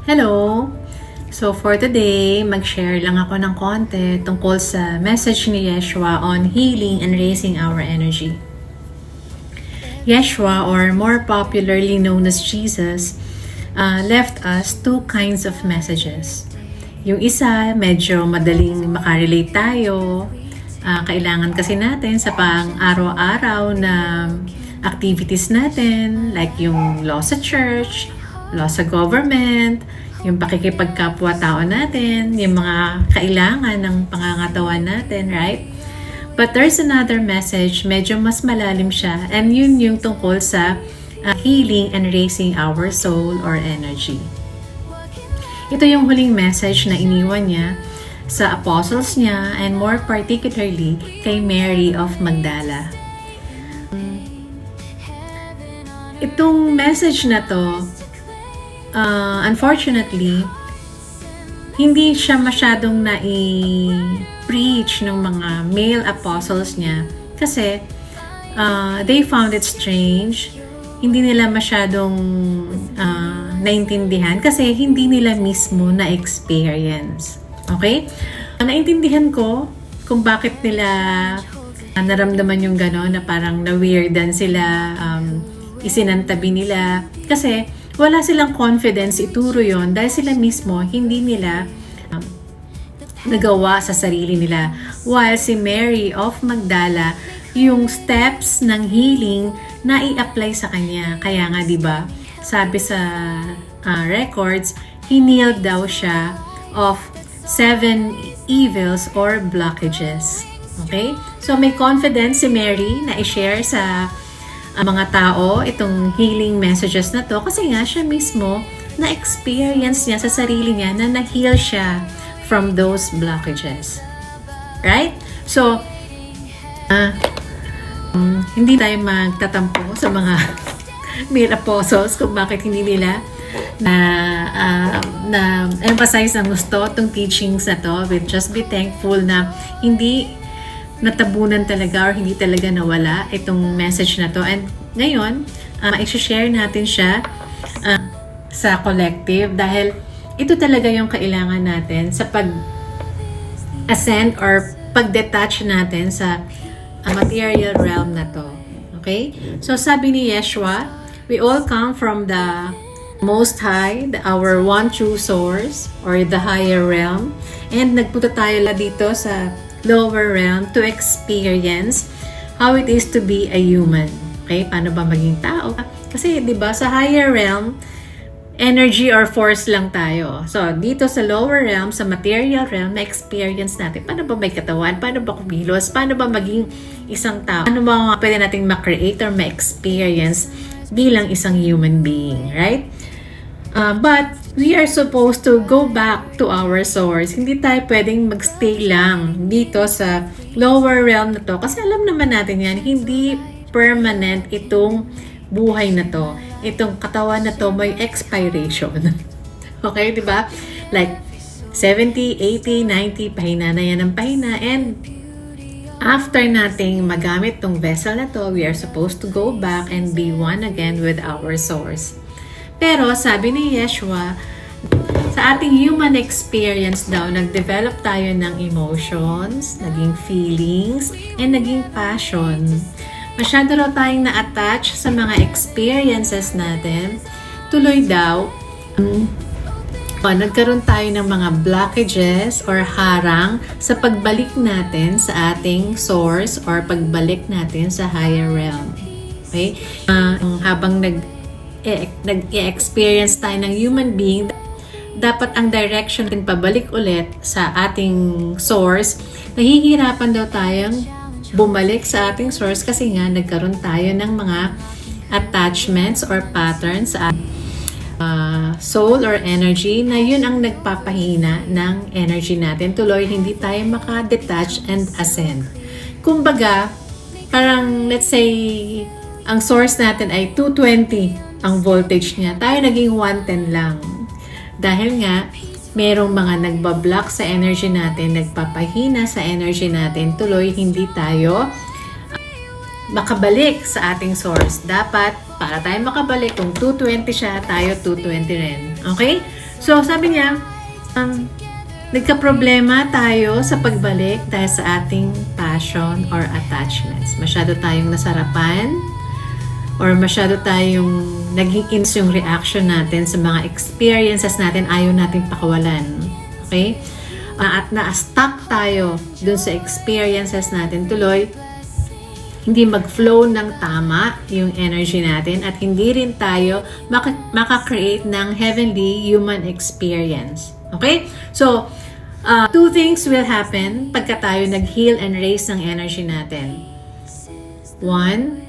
Hello! So for today, mag-share lang ako ng konti tungkol sa message ni Yeshua on healing and raising our energy. Yeshua, or more popularly known as Jesus, left us two kinds of messages. Yung isa, medyo madaling makarelate tayo. Kailangan kasi natin sa pang-araw-araw na activities natin, like yung law sa church, law sa government, yung pakikipagkapwa-tao natin, yung mga kailangan ng pangangatawan natin, right? But there's another message, medyo mas malalim siya, and yun yung tungkol sa healing and raising our soul or energy. Ito yung huling message na iniwan niya sa apostles niya, and more particularly kay Mary of Magdala. Itong message na to, unfortunately, hindi siya masyadong na-preach ng mga male apostles niya kasi they found it strange. Hindi nila masyadong naintindihan kasi hindi nila mismo na-experience. Okay? Naintindihan ko kung bakit nila naramdaman yung gano'n na parang na-weirdan sila, isinantabi nila. Kasi wala silang confidence ituro yon dahil sila mismo hindi nila nagawa sa sarili nila. While si Mary of Magdala, yung steps ng healing na i-apply sa kanya. Kaya nga 'di ba, sabi sa records, healed daw siya of 7 evils or blockages. Okay? So may confidence si Mary na i-share sa mga tao itong healing messages na to kasi nga siya mismo na-experience niya sa sarili niya na na-heal siya from those blockages. Right? So, hindi tayo magtatampo sa mga male apostles kung bakit hindi nila na emphasize ang gusto itong teachings na to. We'll just be thankful na hindi natabunan talaga or hindi talaga nawala itong message na to. And ngayon, i-share natin siya sa collective dahil ito talaga yung kailangan natin sa pag-ascend or pag-detach natin sa material realm na to. Okay? So sabi ni Yeshua, we all come from the Most High, our one true source or the higher realm. And nagpunta tayo dito sa lower realm to experience how it is to be a human. Okay? Paano ba maging tao? Kasi 'di ba sa higher realm, energy or force lang tayo. So, dito sa lower realm, sa material realm, na-experience natin paano ba may katawan, paano ba kumilos, paano ba maging isang tao, paano ba pwede nating ma-create or ma-experience bilang isang human being, right? But we are supposed to go back to our source. Hindi tayo pwedeng magstay lang dito sa lower realm na to. Kasi alam naman natin yan, hindi permanent itong buhay na to. Itong katawan na to may expiration. Okay, di ba? Like 70, 80, 90, pahina na yan ang pahina. And after nating magamit tong vessel na to, we are supposed to go back and be one again with our source. Pero sabi ni Yeshua, sa ating human experience daw, nag-develop tayo ng emotions, naging feelings, and naging passion. Masyado raw tayong na-attach sa mga experiences natin. Tuloy daw, nagkaroon tayo ng mga blockages or harang sa pagbalik natin sa ating source or pagbalik natin sa higher realm. Okay? Habang nag-experience tayo ng human being, dapat ang direction natin pabalik ulit sa ating source. Nahihirapan daw tayong bumalik sa ating source kasi nga nagkaroon tayo ng mga attachments or patterns sa soul or energy na yun ang nagpapahina ng energy natin. Tuloy, hindi tayo maka-detach and ascend. Kumbaga, parang let's say, ang source natin ay 220 ang voltage niya. Tayo naging 110 lang. Dahil nga, merong mga nagbablock sa energy natin, nagpapahina sa energy natin, tuloy hindi tayo makabalik sa ating source. Dapat, para tayo makabalik, kung 220 siya, tayo 220 rin. Okay? So, sabi niya, nagka-problema tayo sa pagbalik dahil sa ating passion or attachments. Masyado tayong nasarapan or masyado tayong naging ins yung reaction natin sa mga experiences natin, ayaw natin pakawalan. Okay? At na-stuck tayo dun sa experiences natin, tuloy, hindi mag-flow ng tama yung energy natin at hindi rin tayo maka-create ng heavenly human experience. Okay? So, two things will happen pagka tayo nag-heal and raise ng energy natin. One,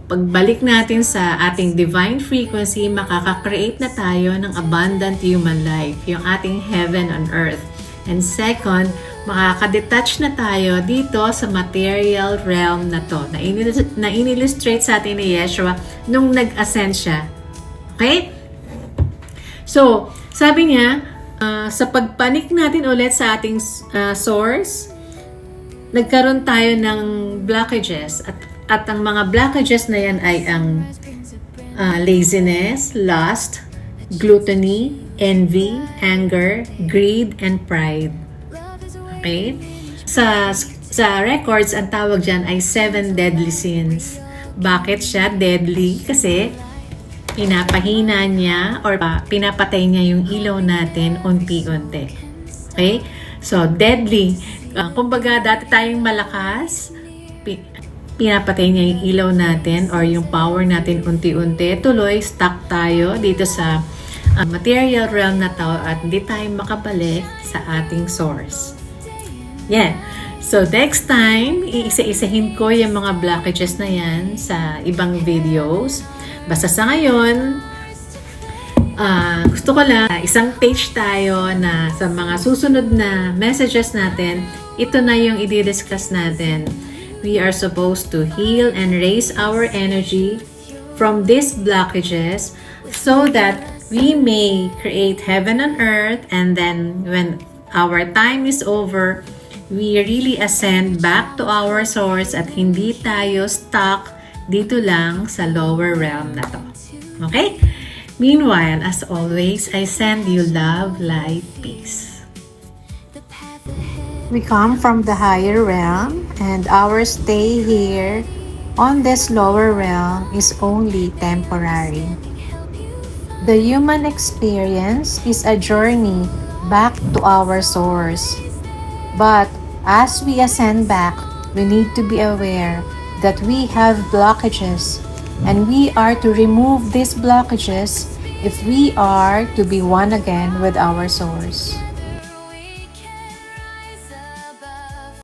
pagbalik natin sa ating divine frequency, makaka-create na tayo ng abundant human life, yung ating heaven on earth. And second, makaka-detach na tayo dito sa material realm na to, na in-illustrate sa atin ni Yeshua nung nag-ascend siya. Okay? So, sabi niya, sa pagpanik natin ulit sa ating source, nagkaroon tayo ng blockages. At ang mga blockages na yan ay ang laziness, lust, gluttony, envy, anger, greed, and pride. Okay? Sa records, ang tawag dyan ay 7 deadly sins. Bakit siya deadly? Kasi pinapahina niya or pinapatay niya yung ilaw natin unti-unti. Okay? So, deadly. Kumbaga, dati tayong malakas, pinapatay niya yung ilaw natin or yung power natin unti-unti. Tuloy, stuck tayo dito sa material realm na to at hindi tayo makabalik sa ating source. Yeah. So, next time, iisa-isahin ko yung mga blockages na yan sa ibang videos. Basta sa ngayon, gusto ko lang isang page tayo na sa mga susunod na messages natin, ito na yung i-discuss natin. We are supposed to heal and raise our energy from these blockages so that we may create heaven on earth, and then when our time is over, we really ascend back to our source at hindi tayo stuck dito lang sa lower realm na to. Okay? Meanwhile, as always, I send you love, light, peace. We come from the higher realm, and our stay here on this lower realm is only temporary. The human experience is a journey back to our source. But as we ascend back, we need to be aware that we have blockages, and we are to remove these blockages if we are to be one again with our source.